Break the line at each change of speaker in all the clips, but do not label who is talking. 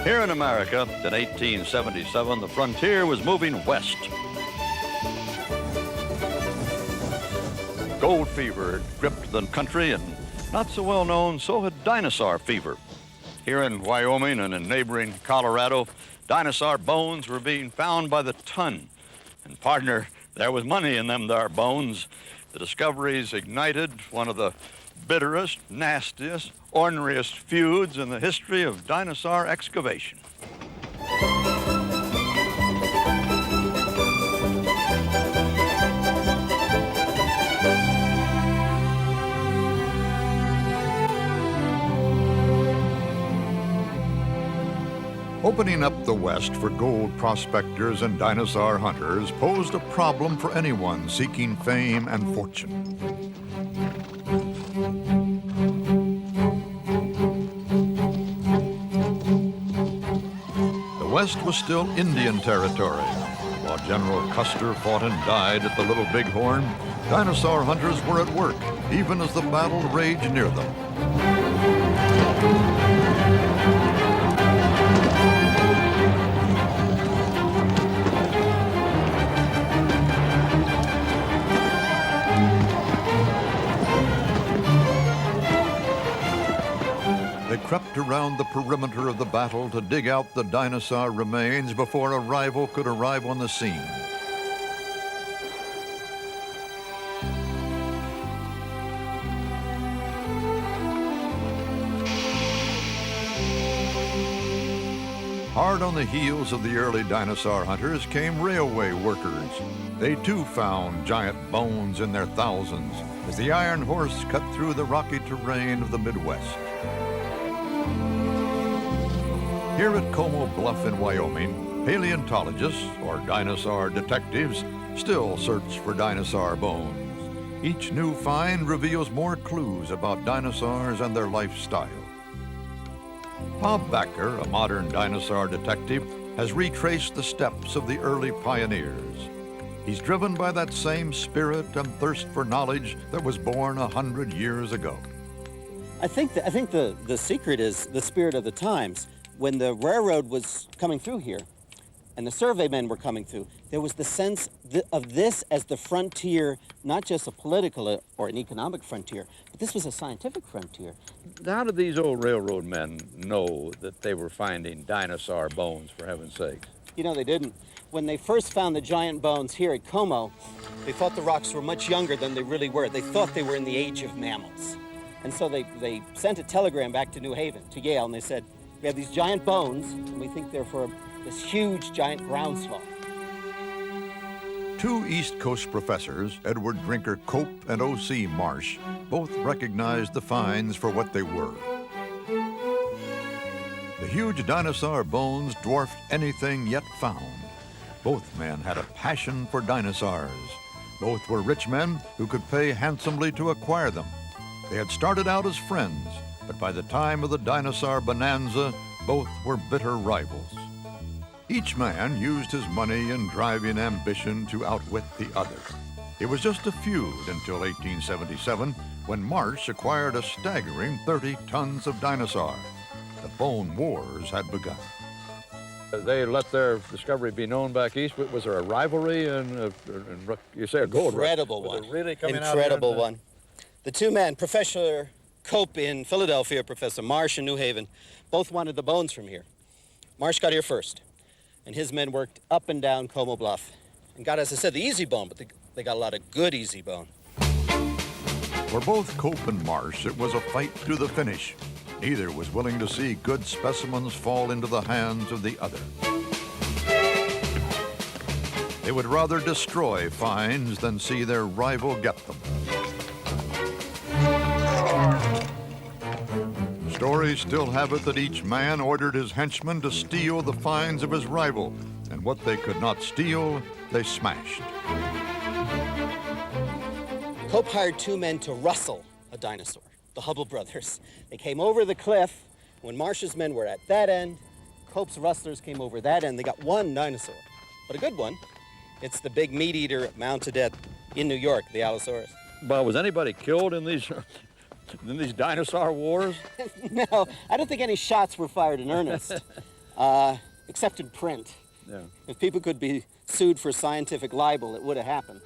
Here in America, in 1877, the frontier was moving west. Gold fever had gripped the country, and not so well known, so had dinosaur fever. Here in Wyoming and in neighboring Colorado, dinosaur bones were being found by the ton. And partner, there was money in them there bones. The discoveries ignited one of the bitterest, nastiest, orneriest feuds in the history of dinosaur excavation.
Opening up the West for gold prospectors and dinosaur hunters posed a problem for anyone seeking fame and fortune. The West was still Indian territory. While General Custer fought and died at the Little Bighorn, dinosaur hunters were at work, even as the battle raged near them. They crept around the perimeter of the battle to dig out the dinosaur remains before a rival could arrive on the scene. Hard on the heels of the early dinosaur hunters came railway workers. They too found giant bones in their thousands as the iron horse cut through the rocky terrain of the Midwest. Here at Como Bluff in Wyoming, paleontologists, or dinosaur detectives, still search for dinosaur bones. Each new find reveals more clues about dinosaurs and their lifestyle. Bob Backer, a modern dinosaur detective, has retraced the steps of the early pioneers. He's driven by that same spirit and thirst for knowledge that was born 100 years ago.
I think the secret is the spirit of the times. When the railroad was coming through here and the survey men were coming through, there was the sense of this as the frontier, not just a political or an economic frontier, but this was a scientific frontier.
How did these old railroad men know that they were finding dinosaur bones, for heaven's sakes?
You know, they didn't. When they first found the giant bones here at Como, they thought the rocks were much younger than they really were. They thought they were in the age of mammals. And so they sent a telegram back to New Haven, to Yale, and they said, we have these giant bones, and we think they're for this huge, giant ground sloth.
Two East Coast professors, Edward Drinker Cope and O.C. Marsh, both recognized the finds for what they were. The huge dinosaur bones dwarfed anything yet found. Both men had a passion for dinosaurs. Both were rich men who could pay handsomely to acquire them. They had started out as friends, but by the time of the dinosaur bonanza, both were bitter rivals. Each man used his money and driving ambition to outwit the other. It was just a feud until 1877, when Marsh acquired a staggering 30 tons of dinosaur. The bone wars had begun.
They let their discovery be known back east, but was there a rivalry and you say a gold rush?
Incredible one.
Was it really coming
Incredible
out
one. The two men, Professor Cope in Philadelphia, Professor Marsh in New Haven, both wanted the bones from here. Marsh got here first, and his men worked up and down Como Bluff and got, as I said, the easy bone, but they got a lot of good easy bone.
For both Cope and Marsh, it was a fight to the finish. Neither was willing to see good specimens fall into the hands of the other. They would rather destroy finds than see their rival get them. Stories still have it that each man ordered his henchmen to steal the finds of his rival, and what they could not steal, they smashed.
Cope hired two men to rustle a dinosaur, the Hubble brothers. They came over the cliff. When Marsh's men were at that end, Cope's rustlers came over that end. They got one dinosaur, but a good one. It's the big meat eater mounted to death in New York, the Allosaurus.
Well, was anybody killed in these dinosaur wars?
No, I don't think any shots were fired in earnest. except in print.
Yeah.
If people could be sued for scientific libel, it would have happened.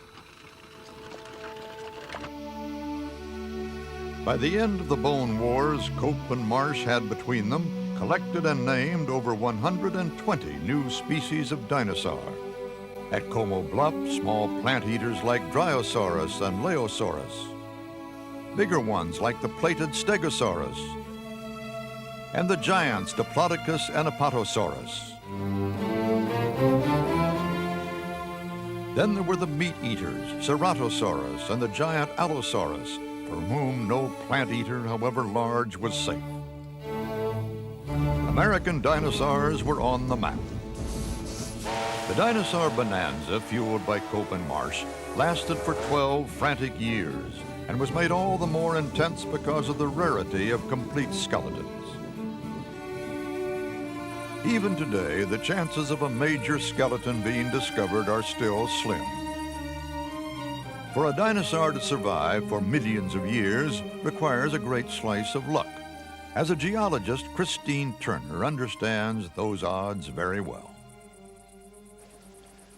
By the end of the Bone Wars, Cope and Marsh had between them collected and named over 120 new species of dinosaur. At Como Bluff, small plant eaters like Dryosaurus and Leosaurus. Bigger ones like the plated Stegosaurus. And the giants Diplodocus and Apatosaurus. Then there were the meat eaters, Ceratosaurus and the giant Allosaurus, for whom no plant eater, however large, was safe. American dinosaurs were on the map. The dinosaur bonanza, fueled by Cope and Marsh, lasted for 12 frantic years and was made all the more intense because of the rarity of complete skeletons. Even today, the chances of a major skeleton being discovered are still slim. For a dinosaur to survive for millions of years requires a great slice of luck. As a geologist, Christine Turner understands those odds very well.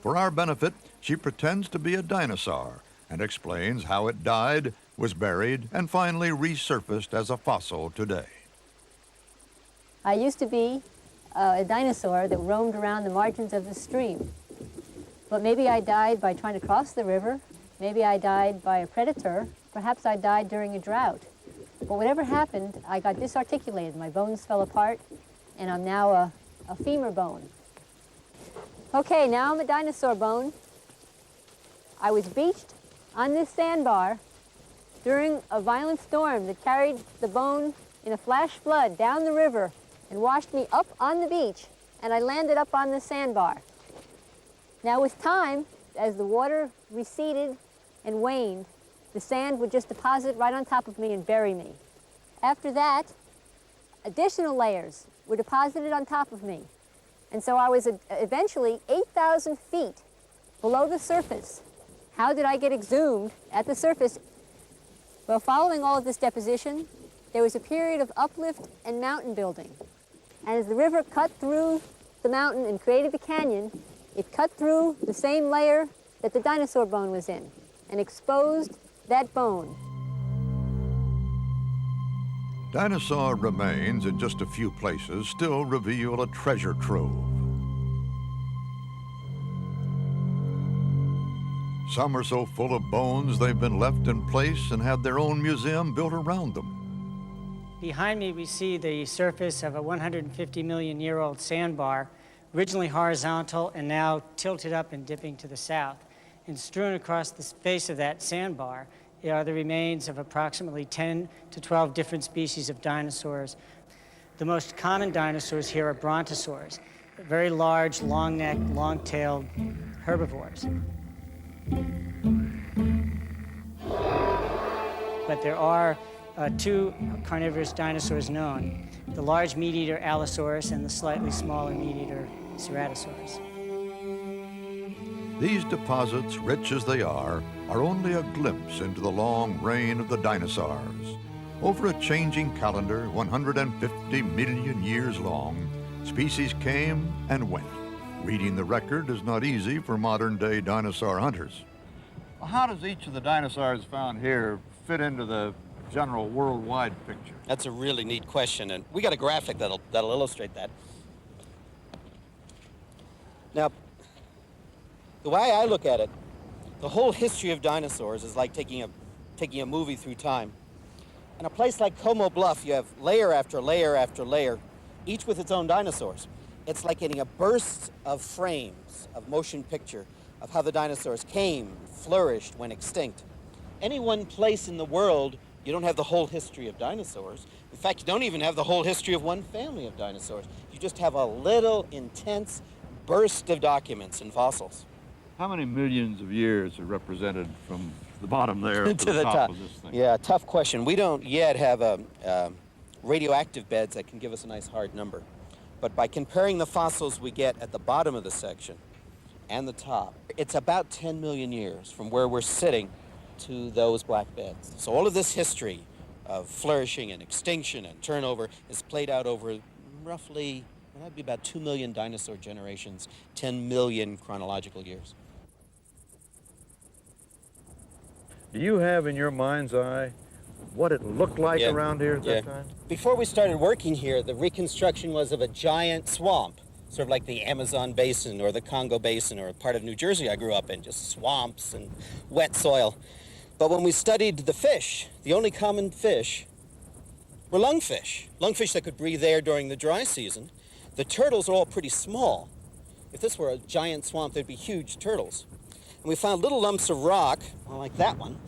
For our benefit, she pretends to be a dinosaur and explains how it died, was buried, and finally resurfaced as a fossil today.
I used to be a dinosaur that roamed around the margins of the stream. But maybe I died by trying to cross the river. Maybe I died by a predator. Perhaps I died during a drought. But whatever happened, I got disarticulated. My bones fell apart, and I'm now a femur bone. Okay, now I'm a dinosaur bone. I was beached on this sandbar during a violent storm that carried the bone in a flash flood down the river and washed me up on the beach, and I landed up on the sandbar. Now with time, as the water receded and waned, the sand would just deposit right on top of me and bury me. After that, additional layers were deposited on top of me. And so I was eventually 8,000 feet below the surface. How did I get exhumed at the surface? Well, following all of this deposition, there was a period of uplift and mountain building. And as the river cut through the mountain and created the canyon, it cut through the same layer that the dinosaur bone was in and exposed that bone.
Dinosaur remains in just a few places still reveal a treasure trove. Some are so full of bones they've been left in place and had their own museum built around them.
Behind me, we see the surface of a 150-million-year-old sandbar, originally horizontal and now tilted up and dipping to the south. And strewn across the face of that sandbar are the remains of approximately 10 to 12 different species of dinosaurs. The most common dinosaurs here are brontosaurs, very large, long-necked, long-tailed herbivores. But there are two carnivorous dinosaurs known, the large meat-eater Allosaurus and the slightly smaller meat-eater Ceratosaurus.
These deposits, rich as they are only a glimpse into the long reign of the dinosaurs. Over a changing calendar, 150 million years long, species came and went. Reading the record is not easy for modern-day dinosaur hunters.
Well, how does each of the dinosaurs found here fit into the general worldwide picture?
That's a really neat question, and we got a graphic that'll illustrate that. Now, the way I look at it, the whole history of dinosaurs is like taking a movie through time. In a place like Como Bluff, you have layer after layer after layer, each with its own dinosaurs. It's like getting a burst of frames of motion picture of how the dinosaurs came, flourished, went extinct. Any one place in the world, you don't have the whole history of dinosaurs. In fact, you don't even have the whole history of one family of dinosaurs. You just have a little intense burst of documents and fossils.
How many millions of years are represented from the bottom there to the top of this thing?
Yeah, tough question. We don't yet have radioactive beds that can give us a nice hard number. But by comparing the fossils we get at the bottom of the section and the top, it's about 10 million years from where we're sitting to those black beds. So all of this history of flourishing and extinction and turnover is played out over roughly Well, that'd be about 2 million dinosaur generations, 10 million chronological years.
Do you have in your mind's eye what it looked like around here at that time?
Before we started working here, the reconstruction was of a giant swamp, sort of like the Amazon basin or the Congo basin or a part of New Jersey I grew up in, just swamps and wet soil. But when we studied the fish, the only common fish were lungfish that could breathe air during the dry season. The turtles are all pretty small. If this were a giant swamp, there'd be huge turtles. And we found little lumps of rock, like that one,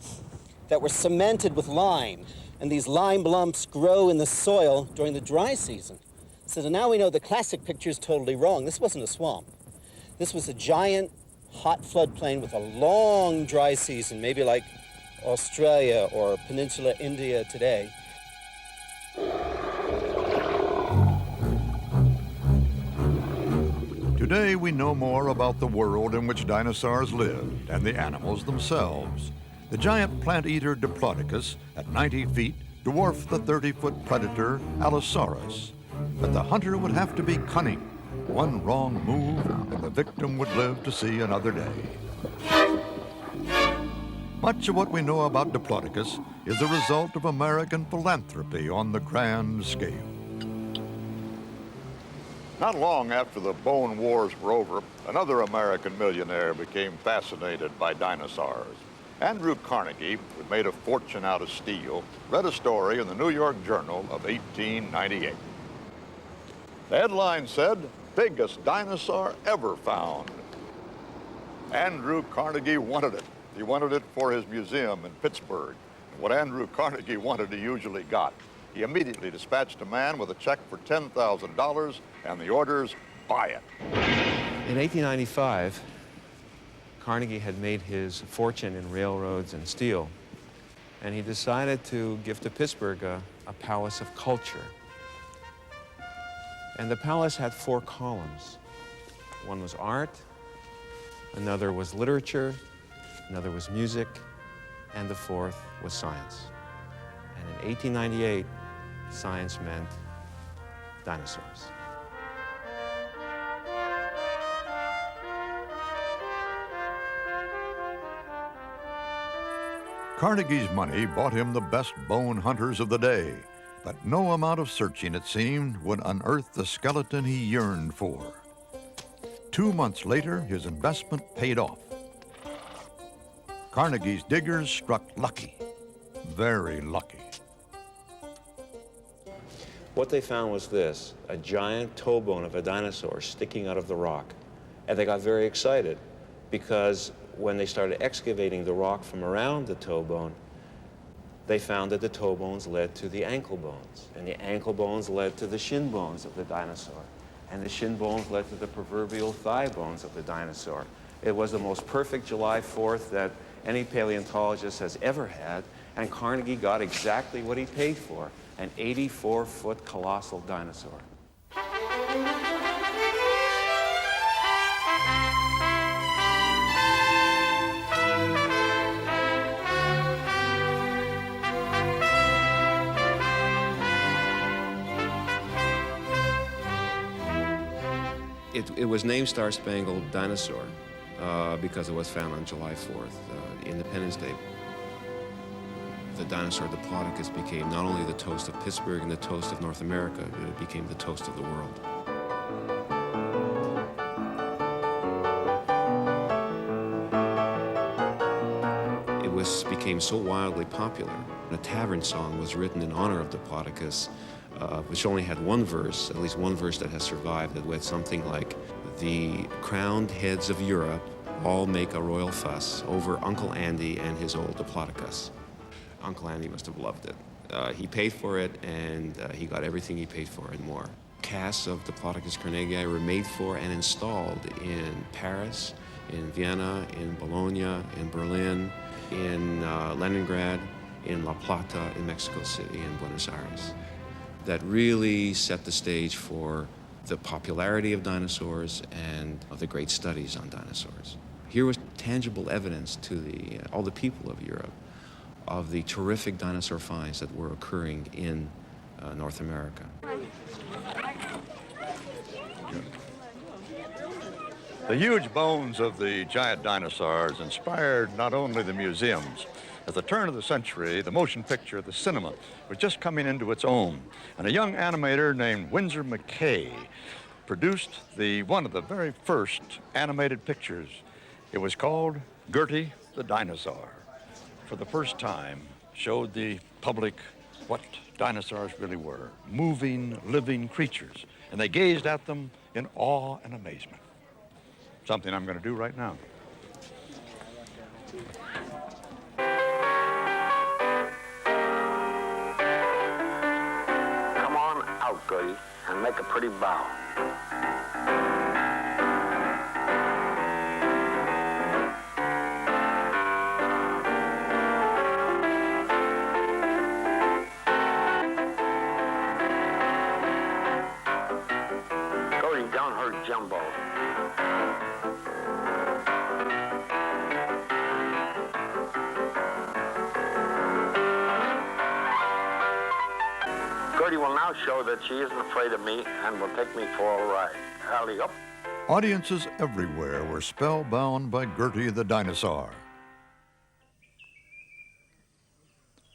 that were cemented with lime. And these lime lumps grow in the soil during the dry season. So now we know the classic picture is totally wrong. This wasn't a swamp. This was a giant, hot floodplain with a long dry season, maybe like Australia or Peninsula India today.
Today we know more about the world in which dinosaurs lived and the animals themselves. The giant plant-eater Diplodocus at 90 feet dwarfed the 30-foot predator Allosaurus. But the hunter would have to be cunning. One wrong move and the victim would live to see another day. Much of what we know about Diplodocus is the result of American philanthropy on the grand scale. Not long after the bone wars were over, another American millionaire became fascinated by dinosaurs. Andrew Carnegie, who made a fortune out of steel, read a story in the New York Journal of 1898. The headline said, "Biggest dinosaur ever found." Andrew Carnegie wanted it. He wanted it for his museum in Pittsburgh. What Andrew Carnegie wanted, he usually got. He immediately dispatched a man with a check for $10,000 and the orders, "Buy it."
In 1895, Carnegie had made his fortune in railroads and steel, and he decided to give to Pittsburgh a palace of culture. And the palace had 4 columns. One was art, another was literature, another was music, and the 4th was science. And in 1898, science meant dinosaurs.
Carnegie's money bought him the best bone hunters of the day, but no amount of searching, it seemed, would unearth the skeleton he yearned for. 2 months later, his investment paid off. Carnegie's diggers struck lucky, very lucky.
What they found was this, a giant toe bone of a dinosaur sticking out of the rock. And they got very excited because when they started excavating the rock from around the toe bone, they found that the toe bones led to the ankle bones, and the ankle bones led to the shin bones of the dinosaur, and the shin bones led to the proverbial thigh bones of the dinosaur. It was the most perfect July 4th that any paleontologist has ever had, and Carnegie got exactly what he paid for, an 84-foot colossal dinosaur. It was named Star-Spangled Dinosaur because it was found on July 4th, Independence Day. The dinosaur Diplodocus became not only the toast of Pittsburgh and the toast of North America, but it became the toast of the world. It became so wildly popular. A tavern song was written in honor of Diplodocus, which only had one verse, at least one verse that has survived, that went something like, "The crowned heads of Europe all make a royal fuss over Uncle Andy and his old Diplodocus." Uncle Andy must have loved it. He paid for it, and he got everything he paid for and more. Casts of Diplodocus carnegii were made for and installed in Paris, in Vienna, in Bologna, in Berlin, in Leningrad, in La Plata, in Mexico City, and Buenos Aires. That really set the stage for the popularity of dinosaurs and of the great studies on dinosaurs. Here was tangible evidence to all the people of Europe of the terrific dinosaur finds that were occurring in North America.
The huge bones of the giant dinosaurs inspired not only the museums. At the turn of the century, the motion picture, the cinema, was just coming into its own. And a young animator named Winsor McKay produced one of the very first animated pictures. It was called Gertie the Dinosaur. For the first time, showed the public what dinosaurs really were, moving, living creatures. And they gazed at them in awe and amazement. Something I'm going to do right now.
Come on out, Gertie, and make a pretty bow. Gertie, down her jumbo. Gertie will now show that she isn't afraid of me and will take me for a ride. Alley up.
Audiences everywhere were spellbound by Gertie the Dinosaur.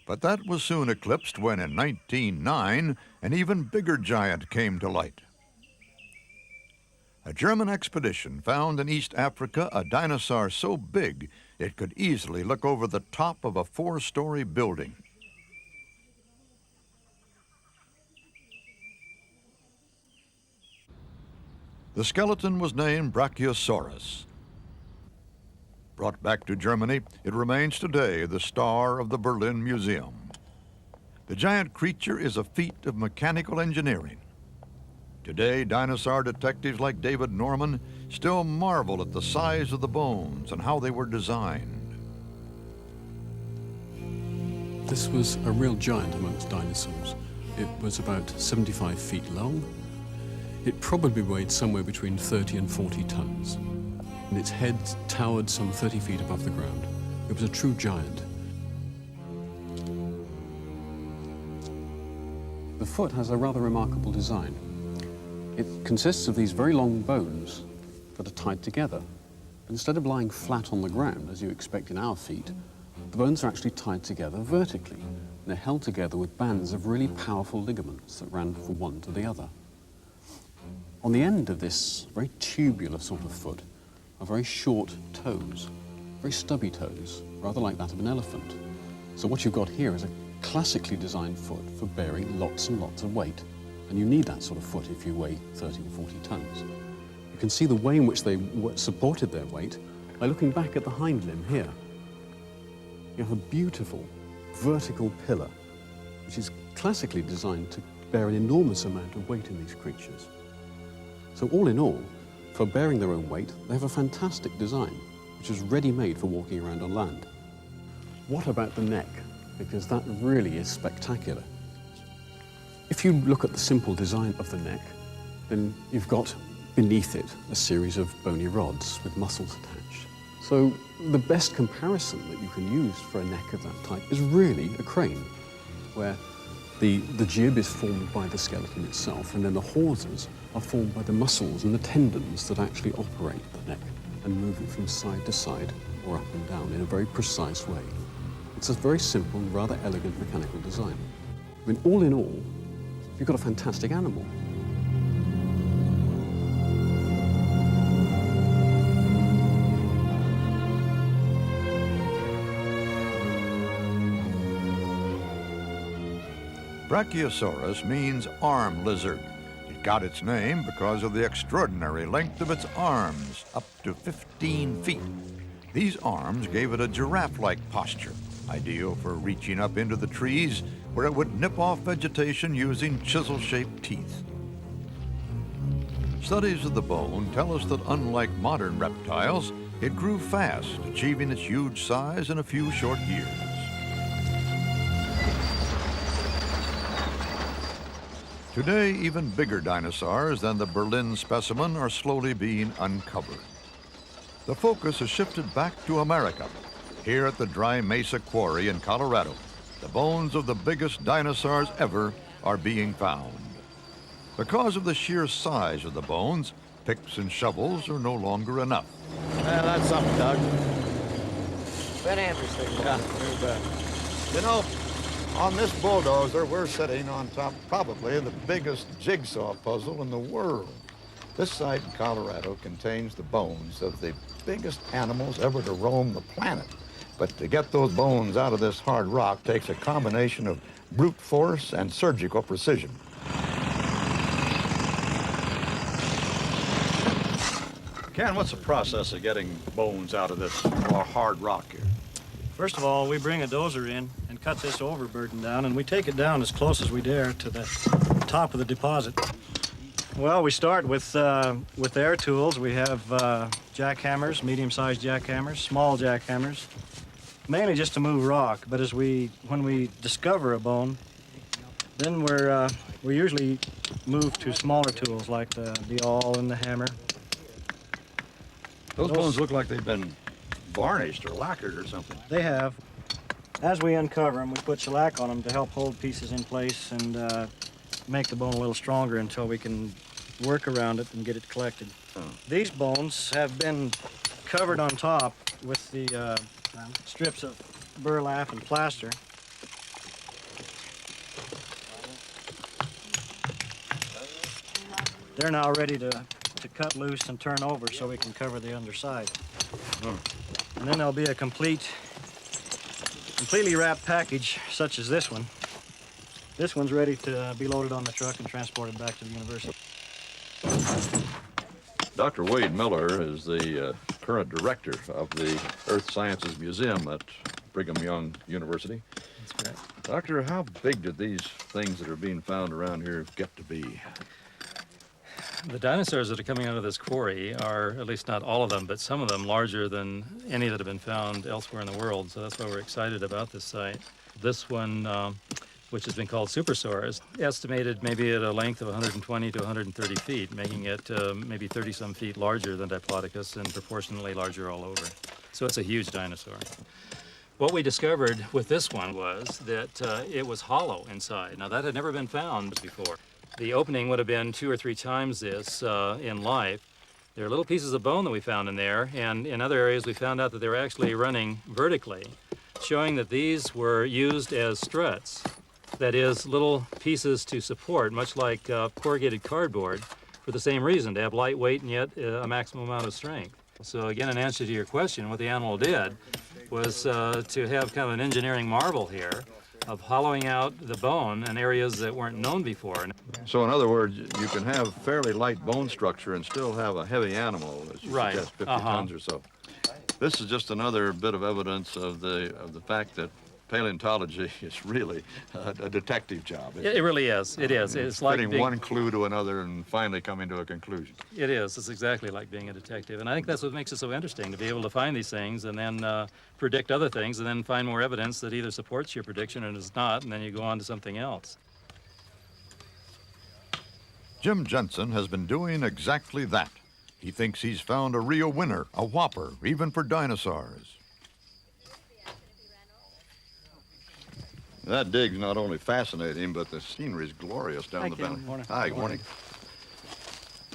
But that was soon eclipsed when, in 1909, an even bigger giant came to light. A German expedition found in East Africa a dinosaur so big it could easily look over the top of a 4-story building. The skeleton was named Brachiosaurus. Brought back to Germany, it remains today the star of the Berlin Museum. The giant creature is a feat of mechanical engineering. Today, dinosaur detectives like David Norman still marvel at the size of the bones and how they were designed.
This was a real giant amongst dinosaurs. It was about 75 feet long. It probably weighed somewhere between 30 and 40 tons. And its head towered some 30 feet above the ground. It was a true giant. The foot has a rather remarkable design. It consists of these very long bones that are tied together. But instead of lying flat on the ground, as you expect in our feet, the bones are actually tied together vertically. And they're held together with bands of really powerful ligaments that ran from one to the other. On the end of this very tubular sort of foot are very short toes, very stubby toes, rather like that of an elephant. So what you've got here is a classically designed foot for bearing lots and lots of weight. And you need that sort of foot if you weigh 30 or 40 tons. You can see the way in which they supported their weight by looking back at the hind limb here. You have a beautiful vertical pillar, which is classically designed to bear an enormous amount of weight in these creatures. So all in all, for bearing their own weight, they have a fantastic design, which is ready-made for walking around on land. What about the neck? Because that really is spectacular. If you look at the simple design of the neck, then you've got beneath it a series of bony rods with muscles attached. So the best comparison that you can use for a neck of that type is really a crane, where the jib is formed by the skeleton itself, and then the hawsers are formed by the muscles and the tendons that actually operate the neck and move it from side to side or up and down in a very precise way. It's a very simple and rather elegant mechanical design. I mean, all in all, you've got a fantastic animal.
Brachiosaurus means arm lizard. It got its name because of the extraordinary length of its arms, up to 15 feet. These arms gave it a giraffe-like posture, ideal for reaching up into the trees where it would nip off vegetation using chisel-shaped teeth. Studies of the bone tell us that unlike modern reptiles, it grew fast, achieving its huge size in a few short years. Today, even bigger dinosaurs than the Berlin specimen are slowly being uncovered. The focus has shifted back to America. Here at the Dry Mesa Quarry in Colorado, the bones of the biggest dinosaurs ever are being found. Because of the sheer size of the bones, picks and shovels are no longer enough.
Yeah, that's something, Doug. Been interesting. Yeah, you bet. You know, on this bulldozer, we're sitting on top probably of the biggest jigsaw puzzle in the world. This site in Colorado contains the bones of the biggest animals ever to roam the planet. But to get those bones out of this hard rock takes a combination of brute force and surgical precision.
Ken, what's the process of getting bones out of this hard rock here?
First of all, we bring a dozer in and cut this overburden down, and we take it down as close as we dare to the top of the deposit. Well, we start with air tools. We have jackhammers, medium-sized jackhammers, small jackhammers, mainly just to move rock. But when we discover a bone, then we usually move to smaller tools like the awl and the hammer.
Those bones look like they've been varnished or lacquered or something.
They have. As we uncover them, we put shellac on them to help hold pieces in place and make the bone a little stronger until we can work around it and get it collected. Oh. These bones have been covered on top with the strips of burlap and plaster. They're now ready to cut loose and turn over so we can cover the underside. And then there'll be a completely wrapped package such as this one. This one's ready to be loaded on the truck and transported back to the university.
Dr. Wade Miller is the current director of the Earth Sciences Museum at Brigham Young University.
That's correct.
Doctor, how big did these things that are being found around here get to be?
The dinosaurs that are coming out of this quarry are, at least not all of them, but some of them larger than any that have been found elsewhere in the world. So that's why we're excited about this site. This one, which has been called Supersaur, is estimated maybe at a length of 120 to 130 feet, making it maybe 30-some feet larger than Diplodocus and proportionally larger all over. So it's a huge dinosaur. What we discovered with this one was that it was hollow inside. Now, that had never been found before. The opening would have been 2 or 3 times this in life. There are little pieces of bone that we found in there, and in other areas we found out that they were actually running vertically, showing that these were used as struts. That is, little pieces to support, much like corrugated cardboard, for the same reason, to have light weight and yet a maximum amount of strength. So again, in answer to your question, what the animal did was to have kind of an engineering marvel here of hollowing out the bone in areas that weren't known before.
So in other words, you can have fairly light bone structure and still have a heavy animal, as you suggest, 50 tons or so. This is just another bit of evidence of the fact that paleontology is really a detective job.
It really is. It is. It's like
putting one clue to another and finally coming to a conclusion.
It is. It's exactly like being a detective. And I think that's what makes it so interesting, to be able to find these things and then predict other things and then find more evidence that either supports your prediction or does not, and then you go on to something else.
Jim Jensen has been doing exactly that. He thinks he's found a real winner, a whopper, even for dinosaurs.
That dig's not only fascinating, but the scenery is glorious down the valley. Hi, good morning.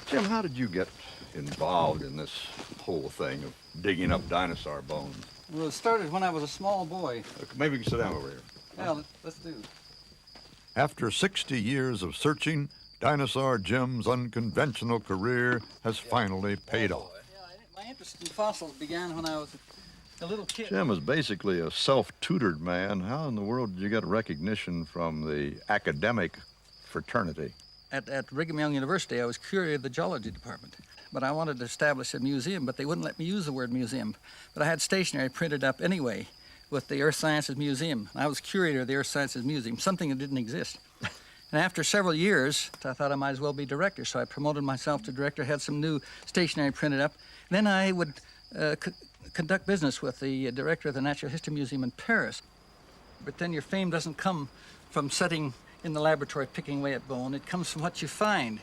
Jim, how did you get involved in this whole thing of digging up dinosaur bones?
Well, it started when I was a small boy.
Maybe we can sit down over here.
Yeah, let's do.
After 60 years of searching, Dinosaur Jim's unconventional career has finally paid off.
Yeah, my interest in fossils began when I was a little kid.
Jim is basically a self-tutored man. How in the world did you get recognition from the academic fraternity?
At Brigham Young University, I was curator of the geology department. But I wanted to establish a museum, but they wouldn't let me use the word museum. But I had stationery printed up anyway with the Earth Sciences Museum. I was curator of the Earth Sciences Museum, something that didn't exist. And after several years, I thought I might as well be director, so I promoted myself to director, had some new stationery printed up. Then I would conduct business with the director of the Natural History Museum in Paris. But then your fame doesn't come from sitting in the laboratory picking away at bone. It comes from what you find.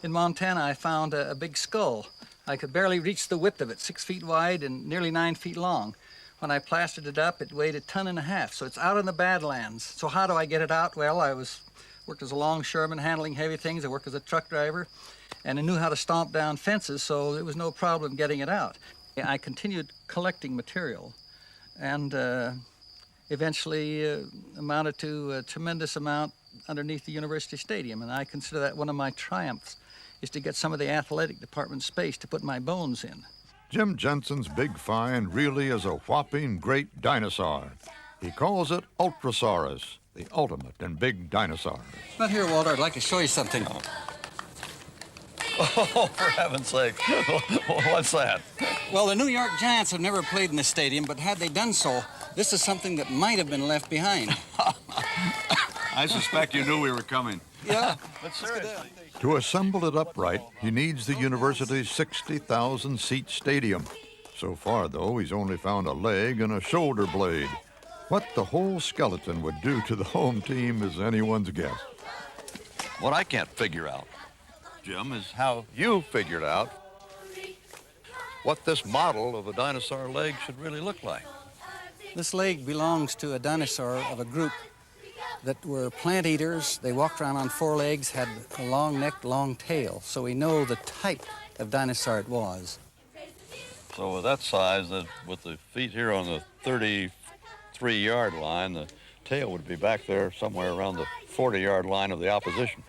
In Montana, I found a big skull. I could barely reach the width of it, 6 feet wide and nearly 9 feet long. When I plastered it up, it weighed 1.5 tons, so it's out in the Badlands. So how do I get it out? Well, I was worked as a longshoreman handling heavy things. I worked as a truck driver, and I knew how to stomp down fences, so there was no problem getting it out. I continued collecting material, and eventually amounted to a tremendous amount underneath the University Stadium, and I consider that one of my triumphs, is to get some of the athletic department space to put my bones in.
Jim Jensen's big find really is a whopping great dinosaur. He calls it Ultrasaurus, the ultimate in big dinosaurs.
But here, Walter, I'd like to show you something.
Oh, for heaven's sake. What's that?
Well, the New York Giants have never played in the stadium, but had they done so, this is something that might have been left behind.
I suspect you knew we were coming.
Yeah.
But seriously.
To assemble it upright, he needs the university's 60,000-seat stadium. So far, though, he's only found a leg and a shoulder blade. What the whole skeleton would do to the home team is anyone's guess.
What I can't figure out, Jim, is how you figured out what this model of a dinosaur leg should really look like.
This leg belongs to a dinosaur of a group that were plant eaters. They walked around on four legs, had a long neck, long tail, so we know the type of dinosaur it was.
So with that size, with the feet here on the 33-yard line, the tail would be back there somewhere around the 40-yard line of the opposition.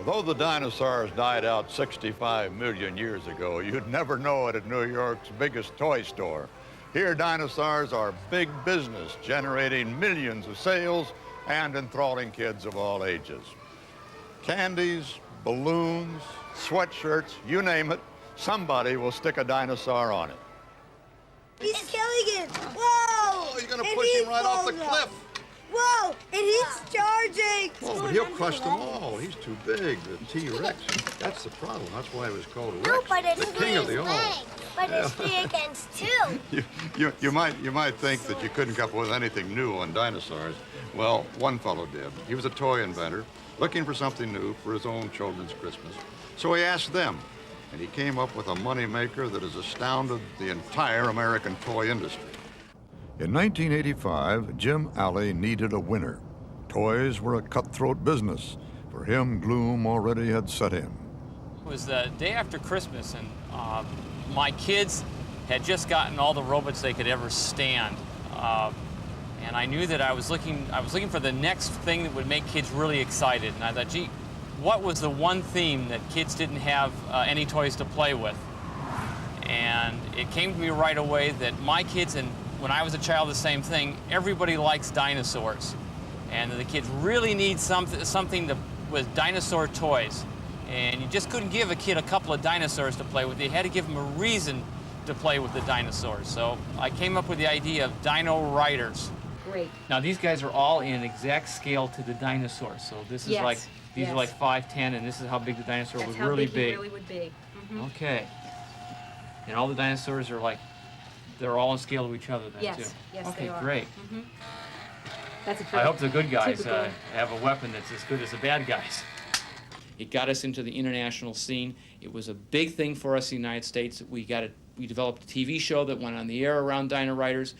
Although the dinosaurs died out 65 million years ago, you'd never know it at New York's biggest toy store. Here, dinosaurs are big business, generating millions of sales and enthralling kids of all ages. Candies, balloons, sweatshirts, you name it, somebody will stick a dinosaur on it.
He's killing it! Whoa!
Oh, you're gonna push him right off the cliff.
Whoa! And he's charging!
Oh, but he'll crush them all. He's too big, the T-Rex. That's the problem. That's why it was called a Rex.
No, but it's
the king of the all.
But it's 3 against 2.
You might think that you couldn't come up with anything new on dinosaurs. Well, one fellow did. He was a toy inventor, looking for something new for his own children's Christmas. So he asked them, and he came up with a moneymaker that has astounded the entire American toy industry. In 1985, Jim Alley needed a winner. Toys were a cutthroat business. For him, gloom already had set in.
It was the day after Christmas, and my kids had just gotten all the robots they could ever stand. And I knew that I was looking for the next thing that would make kids really excited. And I thought, gee, what was the one theme that kids didn't have any toys to play with? And it came to me right away that my kids, and when I was a child, the same thing, everybody likes dinosaurs. And the kids really need something with dinosaur toys. And you just couldn't give a kid a couple of dinosaurs to play with. You had to give them a reason to play with the dinosaurs. So I came up with the idea of Dino Riders.
Great.
Now these guys are all in exact scale to the dinosaur. So this is like, these are like 5'10", and this is how big the dinosaur was, really big.
Really would be. Mm-hmm.
Okay. And all the dinosaurs are like, they're all in scale to each other then, too.
Yes,
okay,
they are.
great.
Mm-hmm. That's a
I hope the good guys
typical.
have a weapon that's as good as the bad guys. It got us into the international scene. It was a big thing for us in the United States. We developed a TV show that went on the air around Dino Riders.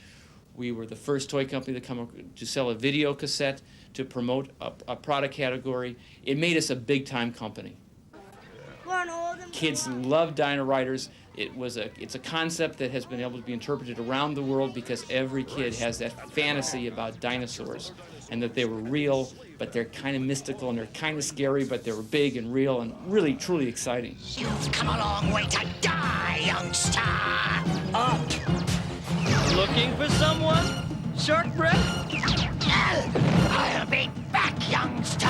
We were the first toy company to sell a video cassette to promote a product category. It made us a big-time company. Kids love Dino Riders. It's a concept that has been able to be interpreted around the world because every kid has that fantasy about dinosaurs and that they were real, but they're kind of mystical and they're kind of scary, but they were big and real and really, truly exciting.
You've come a long way to die, youngster.
Looking for someone? Short breath?
I'll be back, youngster.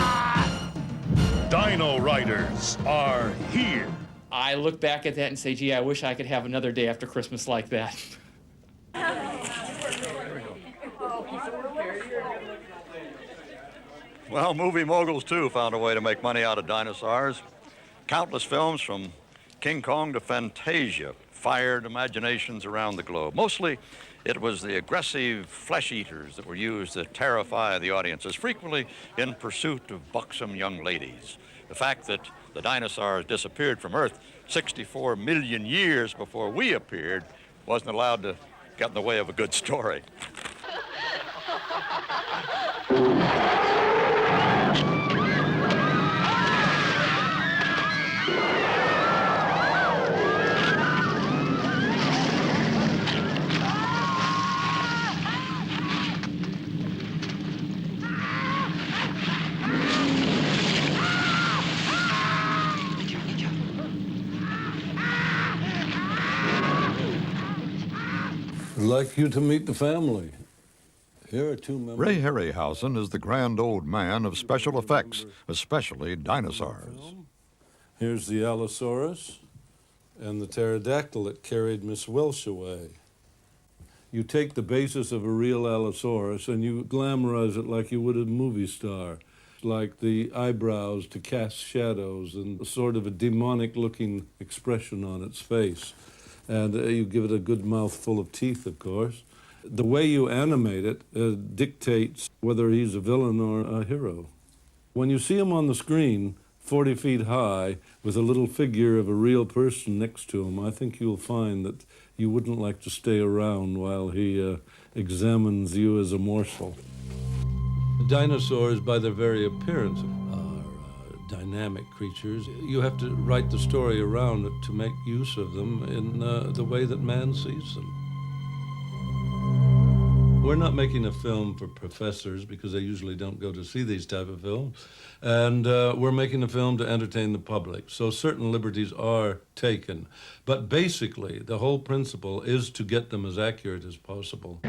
Dino Riders are here.
I look back at that and say, gee, I wish I could have another day after Christmas like that.
Well, movie moguls, too, found a way to make money out of dinosaurs. Countless films from King Kong to Fantasia fired imaginations around the globe. Mostly, it was the aggressive flesh eaters that were used to terrify the audiences, frequently in pursuit of buxom young ladies. The fact that the dinosaurs disappeared from Earth 64 million years before we appeared wasn't allowed to get in the way of a good story.
I'd like you to meet the family. Here are two members.
Ray Harryhausen is the grand old man of special effects, especially dinosaurs.
Here's the Allosaurus and the pterodactyl that carried Miss Welsh away. You take the basis of a real Allosaurus and you glamorize it like you would a movie star, like the eyebrows to cast shadows and sort of a demonic-looking expression on its face. And you give it a good mouthful of teeth, of course. The way you animate it dictates whether he's a villain or a hero. When you see him on the screen, 40 feet high, with a little figure of a real person next to him, I think you'll find that you wouldn't like to stay around while he examines you as a morsel. Dinosaurs, by their very appearance, dynamic creatures. You have to write the story around it to make use of them in the way that man sees them. We're not making a film for professors because they usually don't go to see these type of films. And we're making a film to entertain the public. So certain liberties are taken. But basically, the whole principle is to get them as accurate as possible.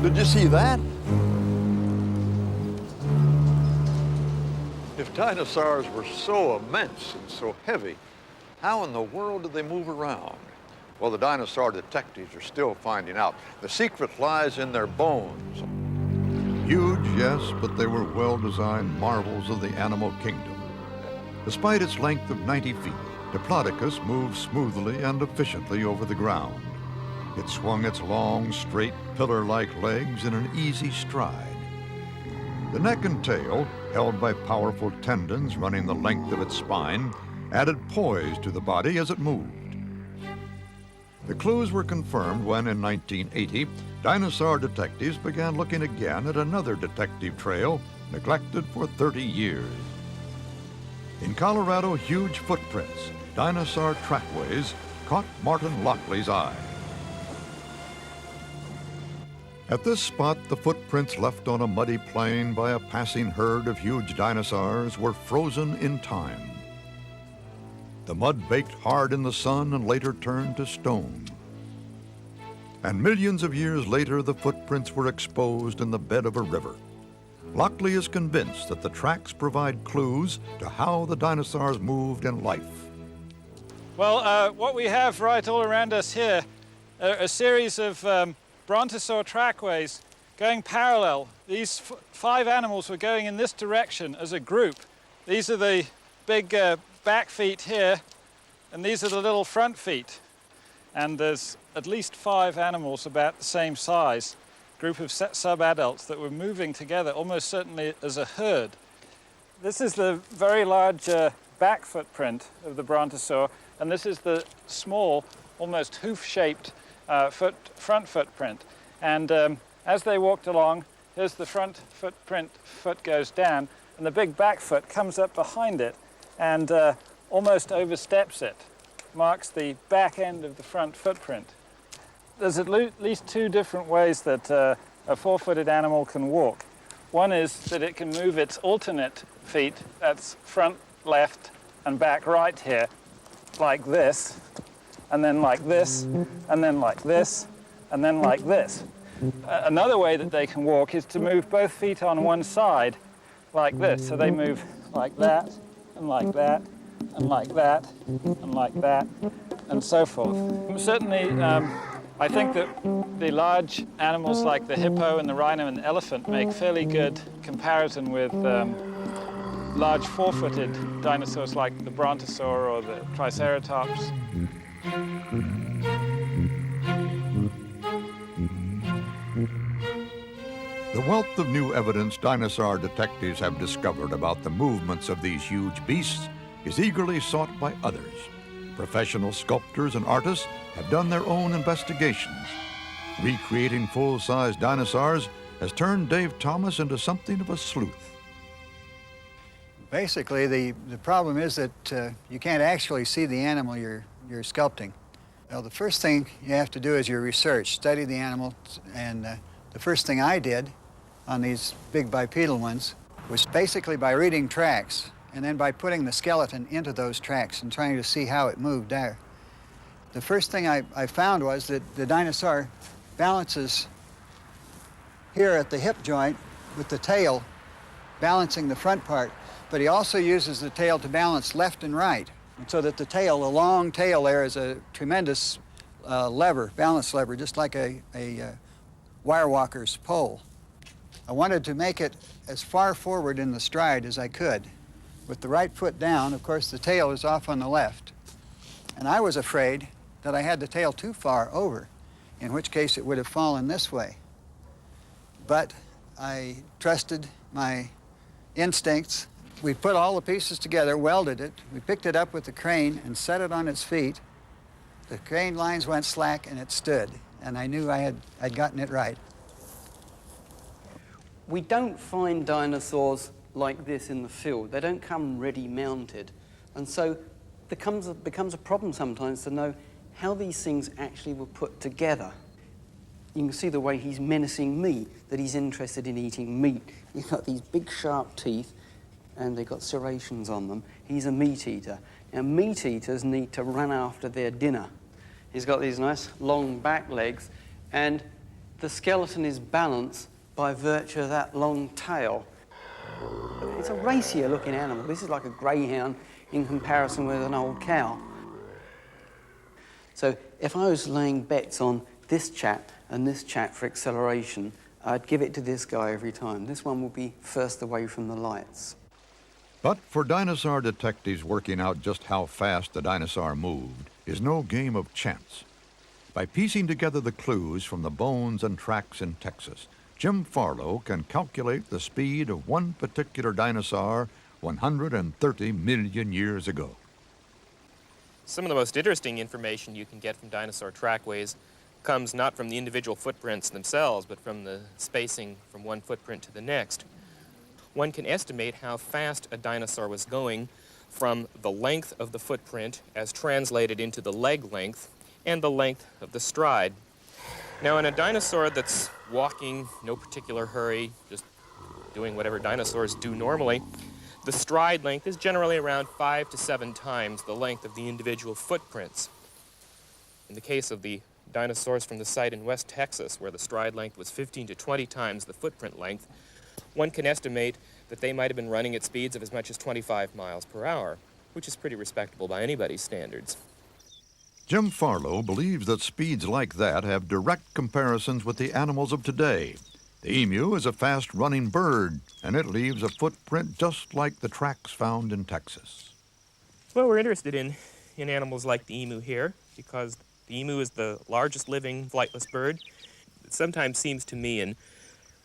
Did you see that?
If dinosaurs were so immense and so heavy, how in the world did they move around? Well, the dinosaur detectives are still finding out. The secret lies in their bones. Huge, yes, but they were well-designed marvels of the animal kingdom. Despite its length of 90 feet, Diplodocus moved smoothly and efficiently over the ground. It swung its long, straight, pillar-like legs in an easy stride. The neck and tail, held by powerful tendons running the length of its spine, added poise to the body as it moved. The clues were confirmed when, in 1980, dinosaur detectives began looking again at another detective trail neglected for 30 years. In Colorado, huge footprints, dinosaur trackways, caught Martin Lockley's eye. At this spot, the footprints left on a muddy plain by a passing herd of huge dinosaurs were frozen in time. The mud baked hard in the sun and later turned to stone. And millions of years later, the footprints were exposed in the bed of a river. Lockley is convinced that the tracks provide clues to how the dinosaurs moved in life.
Well, what we have right all around us here are a series of brontosaur trackways going parallel. These 5 animals were going in this direction as a group. These are the big back feet here, and these are the little front feet. And there's at least 5 animals about the same size, group of sub-adults that were moving together almost certainly as a herd. This is the very large back footprint of the brontosaur, and this is the small, almost hoof-shaped front footprint. And as they walked along, here's the front footprint, foot goes down, and the big back foot comes up behind it and almost oversteps it. marks the back end of the front footprint. There's at least two different ways that a four-footed animal can walk. One is that it can move its alternate feet, that's front left and back right here, like this, and then like this, and then like this, and then like this. Another way that they can walk is to move both feet on one side, like this. So they move like that, and like that, and like that, and like that, and so forth. Certainly, I think that the large animals like the hippo and the rhino and the elephant make fairly good comparison with large four-footed dinosaurs like the Brontosaur or the Triceratops.
The wealth of new evidence dinosaur detectives have discovered about the movements of these huge beasts is eagerly sought by others. Professional sculptors and artists have done their own investigations. Recreating full-size dinosaurs has turned Dave Thomas into something of a sleuth.
Basically, the problem is that you can't actually see the animal you're sculpting. Well, the first thing you have to do is your research, study the animal, and the first thing I did on these big bipedal ones was basically by reading tracks and then by putting the skeleton into those tracks and trying to see how it moved there. The first thing I found was that the dinosaur balances here at the hip joint with the tail balancing the front part, but he also uses the tail to balance left and right, so that the tail, the long tail there, is a tremendous lever, balance lever, just like a wire walker's pole. I wanted to make it as far forward in the stride as I could. With the right foot down, of course, the tail is off on the left. And I was afraid that I had the tail too far over, in which case it would have fallen this way. But I trusted my instincts. We put all the pieces together, welded it. We picked it up with the crane and set it on its feet. The crane lines went slack and it stood. And I knew I'd gotten it right.
We don't find dinosaurs like this in the field. They don't come ready mounted. And so it becomes a problem sometimes to know how these things actually were put together. You can see the way he's menacing me, that he's interested in eating meat. He's got these big sharp teeth and they've got serrations on them. He's a meat eater. Now, meat eaters need to run after their dinner. He's got these nice long back legs, and the skeleton is balanced by virtue of that long tail. It's a racier looking animal. This is like a greyhound in comparison with an old cow. So if I was laying bets on this chap and this chap for acceleration, I'd give it to this guy every time. This one will be first away from the lights.
But for dinosaur detectives, working out just how fast the dinosaur moved is no game of chance. By piecing together the clues from the bones and tracks in Texas, Jim Farlow can calculate the speed of one particular dinosaur 130 million years ago.
Some of the most interesting information you can get from dinosaur trackways comes not from the individual footprints themselves, but from the spacing from one footprint to the next. One can estimate how fast a dinosaur was going from the length of the footprint as translated into the leg length and the length of the stride. Now, in a dinosaur that's walking, no particular hurry, just doing whatever dinosaurs do normally, the stride length is generally around 5 to 7 times the length of the individual footprints. In the case of the dinosaurs from the site in West Texas, where the stride length was 15 to 20 times the footprint length, one can estimate that they might have been running at speeds of as much as 25 miles per hour, which is pretty respectable by anybody's standards.
Jim Farlow believes that speeds like that have direct comparisons with the animals of today. The emu is a fast-running bird, and it leaves a footprint just like the tracks found in Texas.
Well, we're interested in animals like the emu here because the emu is the largest living flightless bird. It sometimes seems to me in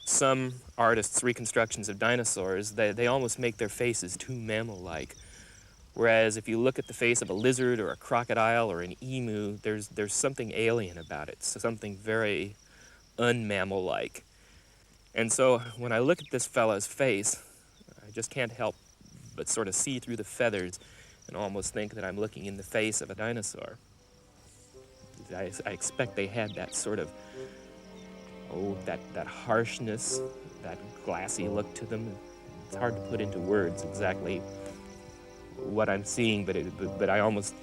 some artists' reconstructions of dinosaurs, they almost make their faces too mammal-like. Whereas if you look at the face of a lizard or a crocodile or an emu, there's something alien about it, something very unmammal-like. And so when I look at this fellow's face, I just can't help but sort of see through the feathers and almost think that I'm looking in the face of a dinosaur. I expect they had that sort of, that harshness, that glassy look to them. It's hard to put into words exactly what I'm seeing, but I almost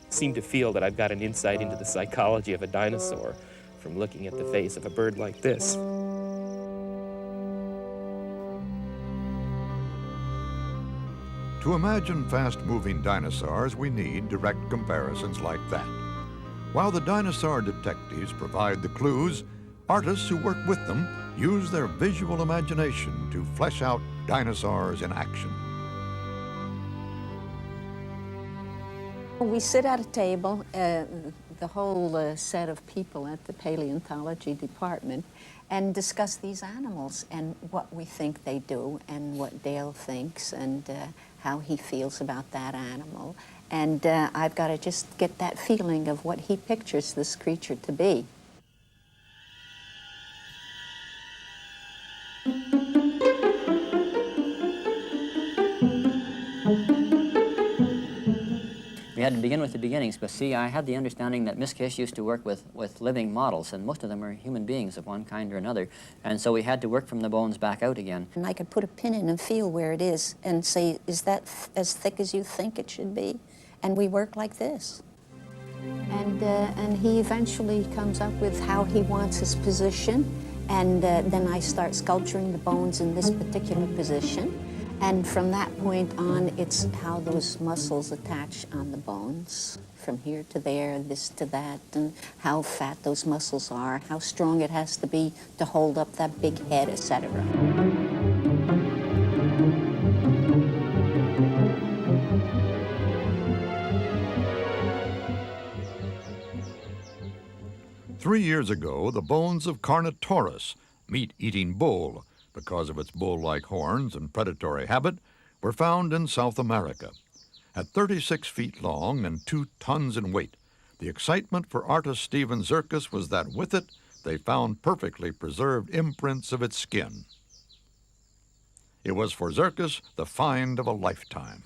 seem to feel that I've got an insight into the psychology of a dinosaur from looking at the face of a bird like this.
To imagine fast-moving dinosaurs, we need direct comparisons like that. While the dinosaur detectives provide the clues, artists who work with them use their visual imagination to flesh out dinosaurs in action.
We sit at a table, the whole set of people at the paleontology department, and discuss these animals and what we think they do and what Dale thinks and how he feels about that animal. And I've got to just get that feeling of what he pictures this creature to be.
We had to begin with the beginnings, but see, I had the understanding that Miss Kish used to work with living models, and most of them were human beings of one kind or another, and so we had to work from the bones back out again.
And I could put a pin in and feel where it is and say, is that as thick as you think it should be? And we work like this. And he eventually comes up with how he wants his position, and then I start sculpturing the bones in this particular position. And from that point on, it's how those muscles attach on the bones, from here to there, this to that, and how fat those muscles are, how strong it has to be to hold up that big head, etc.
Three years ago, the bones of Carnotaurus, meat-eating bull, because of its bull-like horns and predatory habit, were found in South America. At 36 feet long and 2 tons in weight, the excitement for artist Stephen Zirkus was that with it, they found perfectly preserved imprints of its skin. It was for Zirkus the find of a lifetime.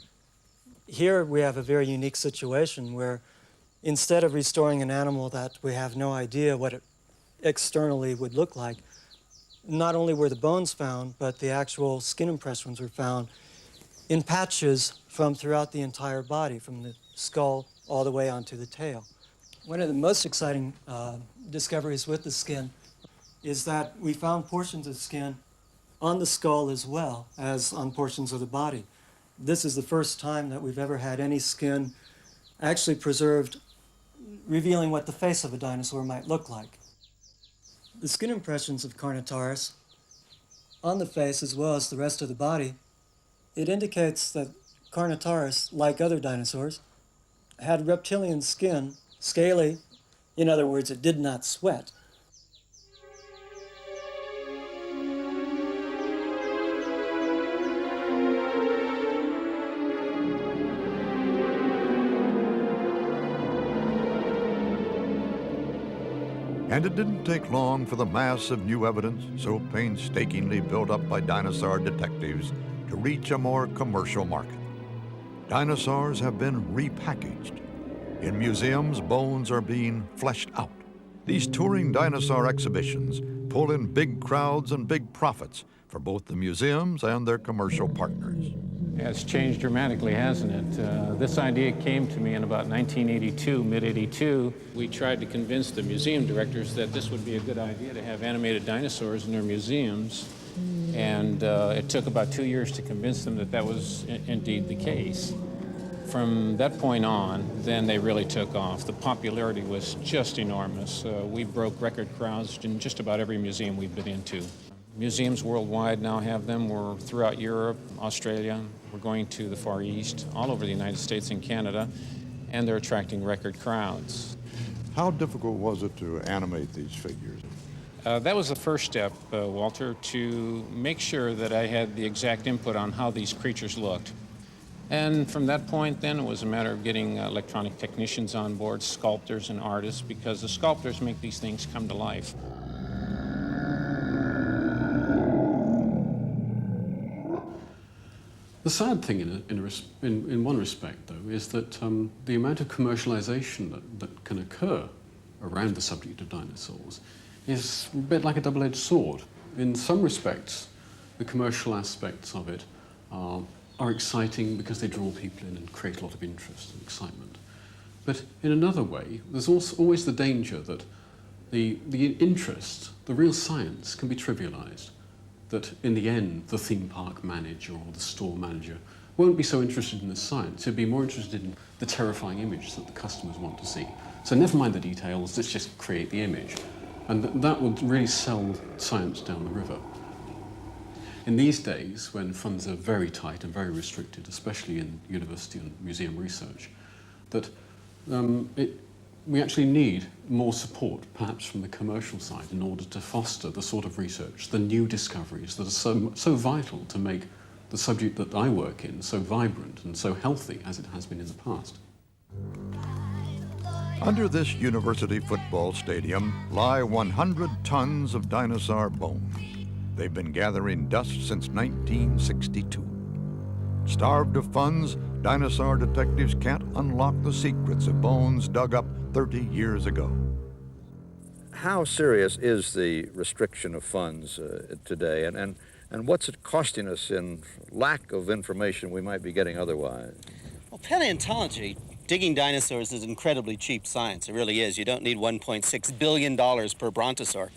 Here we have a very unique situation where instead of restoring an animal that we have no idea what it externally would look like, not only were the bones found, but the actual skin impressions were found in patches from throughout the entire body, from the skull all the way onto the tail. One of the most exciting discoveries with the skin is that we found portions of skin on the skull as well as on portions of the body. This is the first time that we've ever had any skin actually preserved, revealing what the face of a dinosaur might look like. The skin impressions of Carnotaurus on the face as well as the rest of the body, it indicates that Carnotaurus, like other dinosaurs, had reptilian skin, scaly. In other words, it did not sweat.
And it didn't take long for the mass of new evidence, so painstakingly built up by dinosaur detectives, to reach a more commercial market. Dinosaurs have been repackaged. In museums, bones are being fleshed out. These touring dinosaur exhibitions pull in big crowds and big profits for both the museums and their commercial partners.
It's changed dramatically, hasn't it? This idea came to me in about 1982, mid-82. We tried to convince the museum directors that this would be a good idea to have animated dinosaurs in their museums. And it took about 2 years to convince them that that was indeed the case. From that point on, then they really took off. The popularity was just enormous. We broke record crowds in just about every museum we've been into. Museums worldwide now have them. We're throughout Europe, Australia. We're going to the Far East, all over the United States and Canada, and they're attracting record crowds.
How difficult was it to animate these figures?
That was the first step, Walter, to make sure that I had the exact input on how these creatures looked. And from that point, then, it was a matter of getting electronic technicians on board, sculptors and artists, because the sculptors make these things come to life.
The sad thing in one respect, though, is that the amount of commercialization that can occur around the subject of dinosaurs is a bit like a double-edged sword. In some respects, the commercial aspects of it are exciting because they draw people in and create a lot of interest and excitement. But in another way, there's also always the danger that the interest, the real science, can be trivialized. That in the end, the theme park manager or the store manager won't be so interested in the science. He'll be more interested in the terrifying image that the customers want to see. So never mind the details, let's just create the image. And that would really sell science down the river. In these days, when funds are very tight and very restricted, especially in university and museum research, that we actually need more support, perhaps from the commercial side, in order to foster the sort of research, the new discoveries that are so vital to make the subject that I work in so vibrant and so healthy as it has been in the past.
Under this university football stadium lie 100 tons of dinosaur bones. They've been gathering dust since 1962. Starved of funds, dinosaur detectives can't unlock the secrets of bones dug up 30 years ago.
How serious is the restriction of funds today, and what's it costing us in lack of information we might be getting otherwise?
Well, paleontology, digging dinosaurs, is incredibly cheap science. It really is. You don't need $1.6 billion per brontosaur.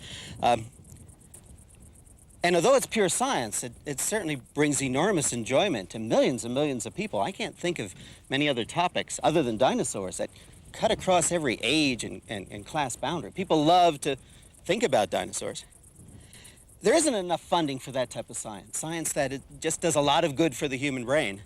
And although it's pure science, it certainly brings enormous enjoyment to millions and millions of people. I can't think of many other topics other than dinosaurs that cut across every age and class boundary. People love to think about dinosaurs. There isn't enough funding for that type of science that it just does a lot of good for the human brain.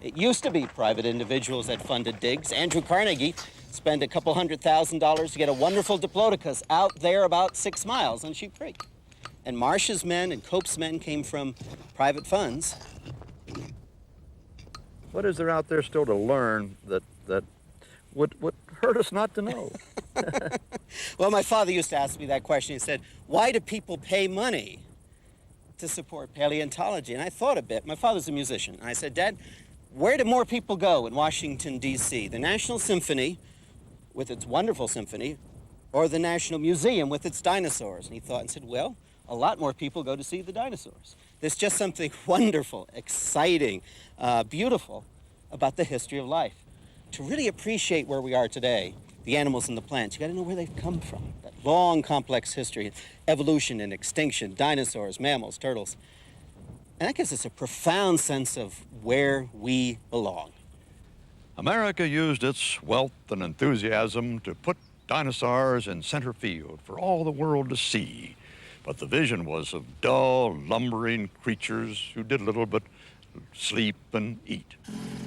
It used to be private individuals that funded digs. Andrew Carnegie spent a couple $100,000 to get a wonderful diplodocus out there about 6 miles on Sheep Creek. And Marsh's men and Cope's men came from private funds.
What is there out there still to learn that would hurt us not to know?
Well, my father used to ask me that question. He said, why do people pay money to support paleontology? And I thought a bit. My father's a musician. And I said, Dad, where do more people go in Washington, D.C.? The National Symphony, with its wonderful symphony, or the National Museum with its dinosaurs? And he thought and said, well, a lot more people go to see the dinosaurs. There's just something wonderful, exciting, beautiful about the history of life. To really appreciate where we are today, the animals and the plants, you got to know where they've come from. That long, complex history, evolution and extinction, dinosaurs, mammals, turtles. And that gives us a profound sense of where we belong.
America used its wealth and enthusiasm to put dinosaurs in center field for all the world to see. But the vision was of dull, lumbering creatures who did little but sleep and eat.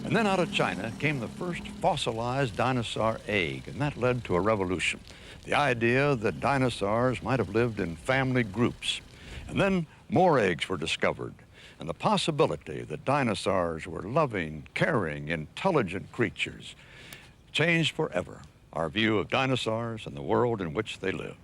And then out of China came the first fossilized dinosaur egg, and that led to a revolution. The idea that dinosaurs might have lived in family groups. And then more eggs were discovered, and the possibility that dinosaurs were loving, caring, intelligent creatures changed forever our view of dinosaurs and the world in which they live.